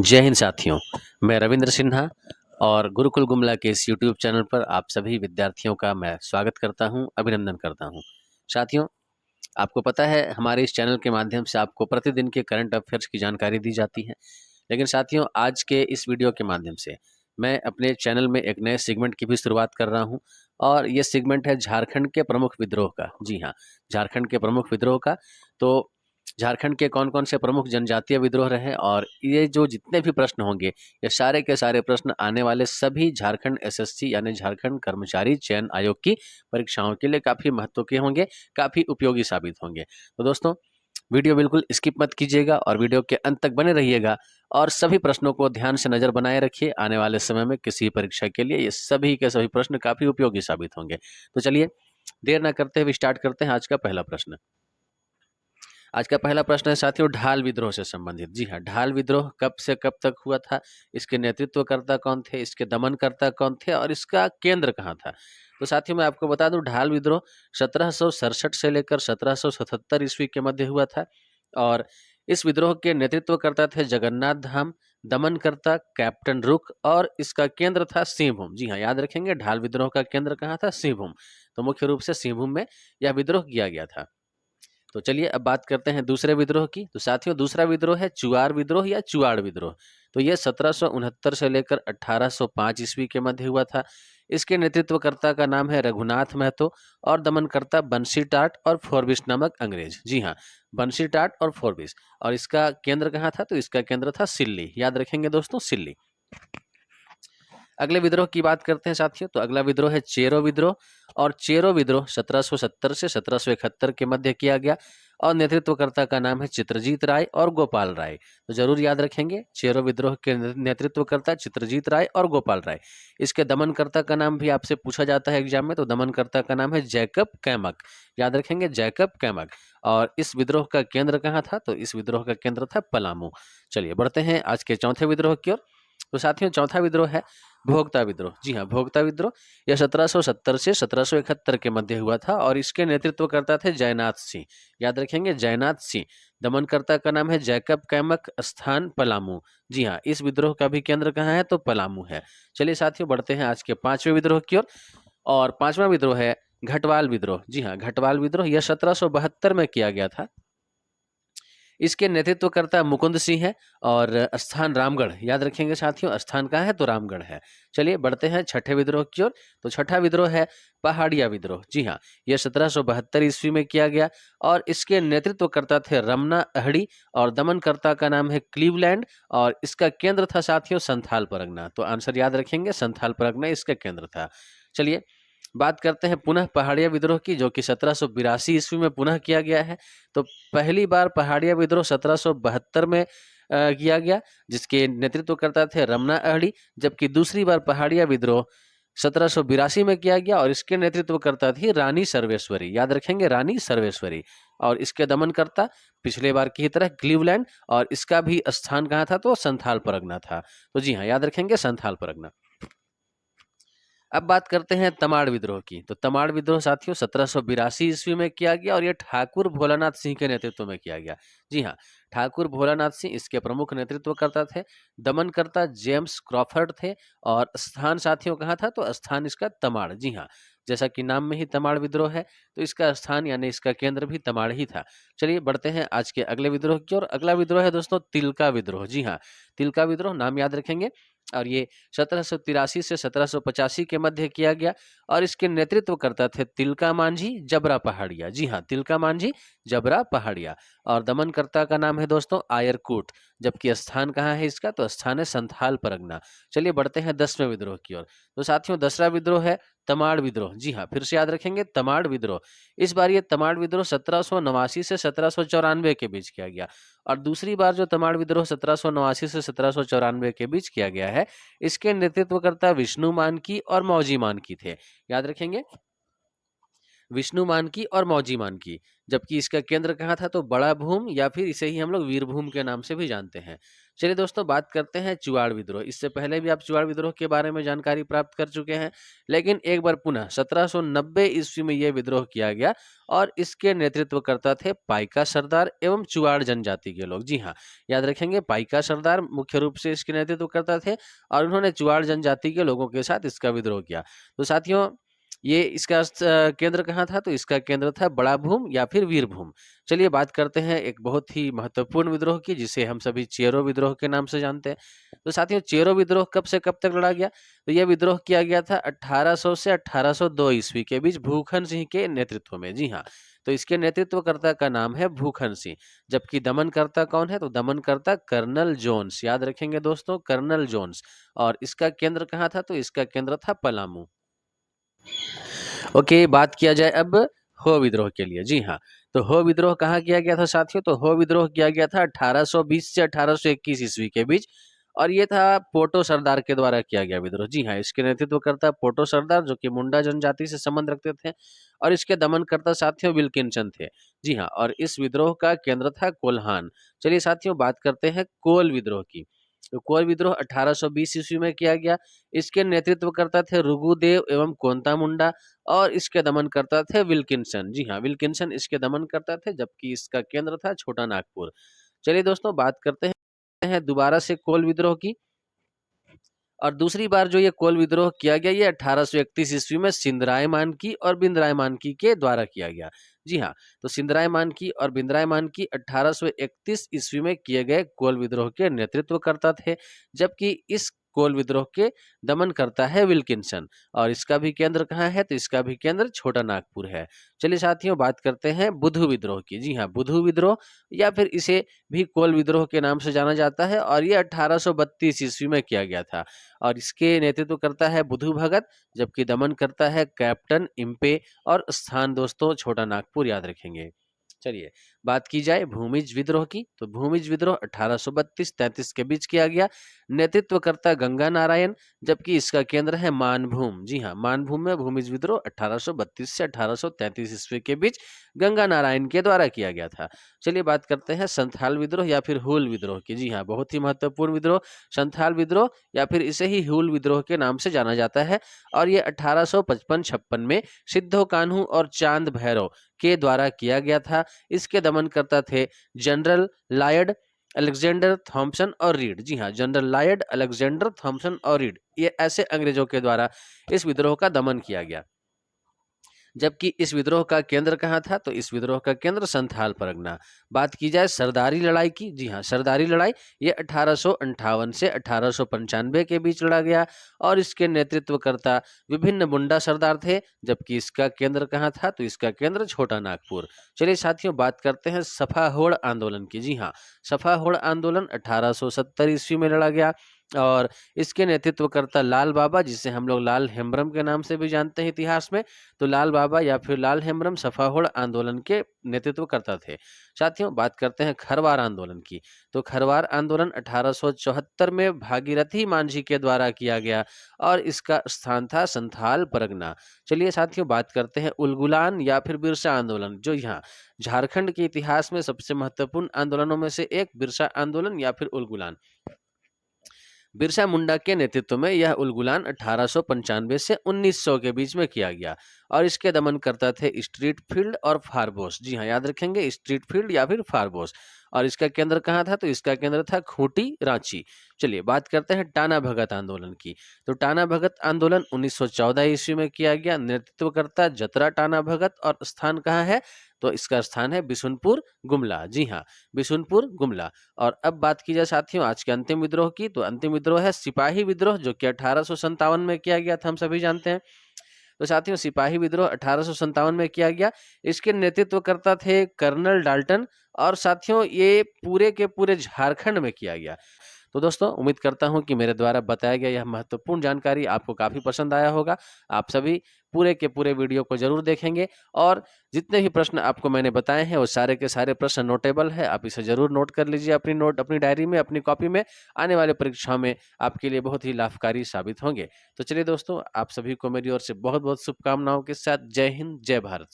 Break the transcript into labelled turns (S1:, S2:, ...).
S1: जय हिंद साथियों, मैं रविंद्र सिन्हा और गुरुकुल गुमला के इस यूट्यूब चैनल पर आप सभी विद्यार्थियों का मैं स्वागत करता हूं, अभिनंदन करता हूं। साथियों, आपको पता है हमारे इस चैनल के माध्यम से आपको प्रतिदिन के करंट अफेयर्स की जानकारी दी जाती है। लेकिन साथियों, आज के इस वीडियो के माध्यम से मैं अपने चैनल में एक नए सेगमेंट की भी शुरुआत कर रहा हूं और ये सेगमेंट है झारखंड के प्रमुख विद्रोह का। जी हाँ, झारखंड के प्रमुख विद्रोह का। तो झारखंड के कौन कौन से प्रमुख जनजातीय विद्रोह रहे और ये जो जितने भी प्रश्न होंगे, ये सारे के सारे प्रश्न आने वाले सभी झारखंड एसएससी यानी झारखंड कर्मचारी चयन आयोग की परीक्षाओं के लिए काफ़ी महत्व के होंगे, काफ़ी उपयोगी साबित होंगे। तो दोस्तों, वीडियो बिल्कुल स्किप मत कीजिएगा और वीडियो के अंत तक बने रहिएगा और सभी प्रश्नों को ध्यान से नज़र बनाए रखिए। आने वाले समय में किसी परीक्षा के लिए ये सभी के सभी प्रश्न काफ़ी उपयोगी साबित होंगे। तो चलिए, देर न करते हुए स्टार्ट करते हैं आज का पहला प्रश्न। आज का पहला प्रश्न है साथियों, ढाल विद्रोह से संबंधित। जी हाँ, ढाल विद्रोह कब से कब तक हुआ था, इसके नेतृत्वकर्ता कौन थे, इसके दमनकर्ता कौन थे और इसका केंद्र कहाँ था। तो साथियों, मैं आपको बता दूं, ढाल विद्रोह 1767 से लेकर 1777 ईस्वी के मध्य हुआ था और इस विद्रोह के नेतृत्वकर्ता थे जगन्नाथ धाम, दमनकर्ता कैप्टन रुक और इसका केंद्र था सिंहभूम। जी हाँ, याद रखेंगे, ढाल विद्रोह का केंद्र कहाँ था, सिंहभूम। तो मुख्य रूप से सिंहभूम में यह विद्रोह किया गया था। तो चलिए अब बात करते हैं दूसरे विद्रोह की। तो साथियों, दूसरा विद्रोह है चुआर विद्रोह या चुआड़ विद्रोह। तो ये 1769 से लेकर 1805 ईस्वी के मध्य हुआ था। इसके नेतृत्वकर्ता का नाम है रघुनाथ महतो और दमनकर्ता बंसी टाट और फोरबिस नामक अंग्रेज। जी हाँ, बंसी टाट और फोरबिस। और इसका केंद्र कहाँ था, तो इसका केंद्र था सिल्ली। याद रखेंगे दोस्तों, सिल्ली। अगले विद्रोह की बात करते हैं साथियों। तो अगला विद्रोह है चेरो विद्रोह और चेरो विद्रोह 1770 से 1771 के मध्य किया गया और नेतृत्वकर्ता का नाम है चित्रजीत राय और गोपाल राय। तो जरूर याद रखेंगे, चेरो विद्रोह के नेतृत्वकर्ता चित्रजीत राय और गोपाल राय। इसके दमनकर्ता का नाम भी आपसे पूछा जाता है एग्जाम में, तो दमनकर्ता का नाम है जैकब कैमक। याद रखेंगे, जैकब कैमक। और इस विद्रोह का केंद्र कहाँ था, तो इस विद्रोह का केंद्र था पलामू। चलिए बढ़ते हैं आज के चौथे विद्रोह की ओर। तो साथियों, चौथा विद्रोह है भोक्ता विद्रोह। जी हाँ, भोक्ता विद्रोह यह 1770 से 1771 के मध्य हुआ था और इसके नेतृत्वकर्ता थे जयनाथ सिंह। याद रखेंगे, जयनाथ सिंह। दमनकर्ता का नाम है जैकब कैमक, स्थान पलामू। जी हाँ, इस विद्रोह का भी केंद्र कहाँ है, तो पलामू है। चलिए साथियों, बढ़ते हैं आज के पांचवें विद्रोह की ओर और पांचवा विद्रोह है घटवाल विद्रोह। जी हाँ, घटवाल विद्रोह यह 1772 में किया गया था। इसके नेतृत्वकर्ता मुकुंद सिंह है और स्थान रामगढ़। याद रखेंगे साथियों, स्थान कहाँ है, तो रामगढ़ है। चलिए बढ़ते हैं छठे विद्रोह की ओर। तो छठा विद्रोह है पहाड़िया विद्रोह। जी हाँ, यह 1772 ईस्वी में किया गया और इसके नेतृत्वकर्ता थे रमना अहड़ी और दमनकर्ता का नाम है क्लीवलैंड और इसका केंद्र था साथियों संथाल परगना। तो आंसर याद रखेंगे, संथाल परगना इसका केंद्र था। चलिए बात करते हैं पुनः पहाड़िया विद्रोह की, जो कि 1782 ईस्वी में पुनः किया गया है। तो पहली बार पहाड़िया विद्रोह 1772 में किया गया, जिसके नेतृत्वकर्ता थे रमना अहड़ी, जबकि दूसरी बार पहाड़िया विद्रोह 1782 में किया गया और इसके नेतृत्वकर्ता थी रानी सर्वेश्वरी। याद रखेंगे, रानी सर्वेश्वरी। और इसके दमनकर्ता पिछले बार की तरह क्लीवलैंड और इसका भी स्थान कहाँ था, तो संथाल परगना था। तो जी हाँ, याद रखेंगे, संथाल परगना। अब बात करते हैं तमाड़ विद्रोह की। तो तमाड़ विद्रोह साथियों 1782 ईस्वी में किया गया और यह ठाकुर भोलानाथ सिंह के नेतृत्व में किया गया। जी हाँ, ठाकुर भोलानाथ सिंह इसके प्रमुख नेतृत्वकर्ता थे। दमनकर्ता जेम्स क्रॉफर्ड थे और स्थान साथियों कहाँ था, तो स्थान इसका तमाड़। जी हाँ, जैसा कि नाम में ही तमाड़ विद्रोह है, तो इसका स्थान यानी इसका केंद्र भी तमाड़ ही था। चलिए बढ़ते हैं आज के अगले विद्रोह की ओर। अगला विद्रोह है दोस्तों तिलका विद्रोह। जी हाँ, तिलका विद्रोह नाम याद रखेंगे और ये 1783 से 1785 के मध्य किया गया और इसके नेतृत्वकर्ता थे तिलका मांझी जबरा पहाड़िया। जी हाँ, तिलका मांझी जबरा पहाड़िया। और दमनकर्ता का नाम है दोस्तों आयरकूट, जबकि स्थान कहाँ है इसका, तो स्थान है संथाल परगना। चलिए बढ़ते हैं 10वें विद्रोह की ओर। तो साथियों, 10वां विद्रोह है तमाड़ विद्रोह। जी हाँ, फिर से याद रखेंगे, तमाड़ विद्रोह। इस बार ये तमाड़ विद्रोह 1789 से 1794 के बीच किया गया और दूसरी बार जो तमाड़ विद्रोह 1789 से 1794 के बीच किया गया है, इसके नेतृत्वकर्ता विष्णु मानकी और मौजी मानकी थे। याद रखेंगे, विष्णु मानकी और मौजी मानकी, जबकि इसका केंद्र कहाँ था? तो बड़ा भूम या फिर इसे ही हम लोग वीरभूम के नाम से भी जानते हैं। चलिए दोस्तों, बात करते हैं चुआड़ विद्रोह। इससे पहले भी आप चुआड़ विद्रोह के बारे में जानकारी प्राप्त कर चुके हैं, लेकिन एक बार पुनः 1790 ईस्वी में यह विद्रोह किया गया और इसके नेतृत्वकर्ता थे पाइका सरदार एवं चुआड़ जनजाति के लोग। जी हाँ, याद रखेंगे, पाइका सरदार मुख्य रूप से इसके नेतृत्वकर्ता थे और उन्होंने चुआड़ जनजाति के लोगों के साथ इसका विद्रोह किया। तो साथियों, ये इसका केंद्र कहाँ था? तो इसका केंद्र था बड़ा भूम या फिर वीरभूम। चलिए बात करते हैं एक बहुत ही महत्वपूर्ण विद्रोह की, जिसे हम सभी चेरो विद्रोह के नाम से जानते हैं। तो साथियों, चेरो विद्रोह कब से कब तक लड़ा गया? तो यह विद्रोह किया गया था 1800 से 1802 ईस्वी के बीच भूखन सिंह के नेतृत्व में। जी हाँ, तो इसके नेतृत्वकर्ता का नाम है भूखन सिंह, जबकि दमनकर्ता कौन है? तो दमनकर्ता कर्नल जोन्स। याद रखेंगे दोस्तों, कर्नल जोन्स। और इसका केंद्र कहाँ था? तो इसका केंद्र था पलामू। ओके, बात किया जाए अब हो विद्रोह के लिए। जी हाँ, तो हो विद्रोह कहाँ किया गया था साथियों? तो हो विद्रोह किया गया था 1820 से 1821 ईस्वी के बीच और ये था पोटो सरदार के द्वारा किया गया विद्रोह। जी हाँ, इसके नेतृत्वकर्ता पोटो सरदार, जो कि मुंडा जनजाति से संबंध रखते थे, और इसके दमनकर्ता साथियों विल्किंसन थे। जी हाँ, और इस विद्रोह का केंद्र था कोल्हान। चलिए साथियों, बात करते हैं कोल विद्रोह की। तो कोल विद्रोह 1820 ईस्वी में किया गया। इसके नेतृत्वकर्ता थे रुगुदेव एवं कोंता मुंडा और इसके दमनकर्ता थे विल्किंसन। जी हाँ, विल्किंसन इसके दमनकर्ता थे, जबकि इसका केंद्र था छोटा नागपुर। चलिए दोस्तों, बात करते हैं दोबारा से कोल विद्रोह की। और दूसरी बार जो ये कोल विद्रोह किया गया, ये 1831 ईस्वी में सिंधराय मानकी और बिंदराय मानकी के द्वारा किया गया। जी हाँ, तो सिंधराय मानकी और बिंदराय मानकी 1831 ईस्वी में किए गए कोल विद्रोह के नेतृत्वकर्ता थे, जबकि इस कोल विद्रोह के दमन करता है विल्किंसन। और इसका भी केंद्र कहाँ है? तो इसका भी केंद्र छोटा नागपुर है। चलिए साथियों, बात करते हैं बुधु विद्रोह की। जी हाँ, बुधु विद्रोह या फिर इसे भी कोल विद्रोह के नाम से जाना जाता है और ये 1832 ईस्वी में किया गया था और इसके नेतृत्व करता है बुधु भगत, जबकि दमन करता है कैप्टन इम्पे और स्थान दोस्तों छोटा नागपुर, याद रखेंगे। चलिए बात की जाए भूमिज विद्रोह की। तो भूमिज विद्रोह 1832-33 के बीच किया गया। नेतृत्वकर्ता गंगा नारायण, जबकि इसका केंद्र है मानभूम। जी हाँ, मानभूम में भूमिज विद्रोह 1832 से 1833 ईस्वी के बीच गंगा नारायण के द्वारा किया गया था। चलिए बात करते हैं संथाल विद्रोह या फिर हूल विद्रोह की। जी हाँ, बहुत ही महत्वपूर्ण विद्रोह संथाल विद्रोह या फिर इसे ही हूल विद्रोह के नाम से जाना जाता है और ये 1855-56 में सिद्धो कान्हू और चांद भैरव के द्वारा किया गया था। इसके दमनकर्ता थे जनरल लायड, अलेक्जेंडर थॉम्पसन और रीड। जी हाँ, जनरल लायड, अलेक्जेंडर थॉम्पसन और रीड, ये ऐसे अंग्रेजों के द्वारा इस विद्रोह का दमन किया गया। जबकि इस विद्रोह का केंद्र कहाँ था? तो इस विद्रोह का केंद्र संथाल परगना। बात की जाए सरदारी लड़ाई की। जी हाँ, सरदारी लड़ाई ये 1858 से 1895 के बीच लड़ा गया और इसके नेतृत्वकर्ता विभिन्न मुंडा सरदार थे, जबकि इसका केंद्र कहाँ था? तो इसका केंद्र छोटा नागपुर। चलिए साथियों, बात करते हैं सफा होड़ आंदोलन की। जी हाँ, सफा होड़ आंदोलन 1870 ईस्वी में लड़ा गया और इसके नेतृत्वकर्ता लाल बाबा, जिसे हम लोग लाल हेम्ब्रम के नाम से भी जानते हैं इतिहास में, तो लाल बाबा या फिर लाल हेम्ब्रम सफाहोड़ आंदोलन के नेतृत्व करता थे। साथियों, बात करते हैं खरवार आंदोलन की। तो खरवार आंदोलन 1874 में भागीरथी मांझी के द्वारा किया गया और इसका स्थान था संथाल परगना। चलिए साथियों, बात करते हैं उलगुलान या फिर बिरसा आंदोलन, जो यहाँ झारखंड के इतिहास में सबसे महत्वपूर्ण आंदोलनों में से एक बिरसा आंदोलन या फिर उलगुलान। बिरसा मुंडा के नेतृत्व में यह उलगुलान 1895 से 1900 के बीच में किया गया और इसके दमन करता थे स्ट्रीट फील्ड और फारबोस। जी हाँ, याद रखेंगे, स्ट्रीट फील्ड या फिर फारबोस। और इसका केंद्र कहाँ था? तो इसका केंद्र था खूंटी, रांची। चलिए बात करते हैं टाना भगत आंदोलन की। तो टाना भगत आंदोलन 1914 ईस्वी में किया गया। नेतृत्वकर्ता जतरा टाना भगत और स्थान कहाँ है? तो इसका स्थान है बिशुनपुर गुमला। जी हाँ, बिशुनपुर गुमला। और अब बात की जाए साथियों आज के अंतिम विद्रोह की। तो अंतिम विद्रोह है सिपाही विद्रोह, जो कि 1857 में किया गया था, हम सभी जानते हैं। तो साथियों, सिपाही विद्रोह 1857 में किया गया। इसके नेतृत्वकर्ता थे कर्नल डाल्टन और साथियों ये पूरे के पूरे झारखंड में किया गया। तो दोस्तों, उम्मीद करता हूं कि मेरे द्वारा बताया गया यह महत्वपूर्ण जानकारी आपको काफ़ी पसंद आया होगा। आप सभी पूरे के पूरे वीडियो को ज़रूर देखेंगे और जितने भी प्रश्न आपको मैंने बताए हैं वो सारे के सारे प्रश्न नोटेबल है। आप इसे ज़रूर नोट कर लीजिए अपनी डायरी में, अपनी कॉपी में। आने वाले परीक्षाओं में आपके लिए बहुत ही लाभकारी साबित होंगे। तो चलिए दोस्तों, आप सभी को मेरी ओर से बहुत बहुत शुभकामनाओं के साथ जय हिंद, जय भारत।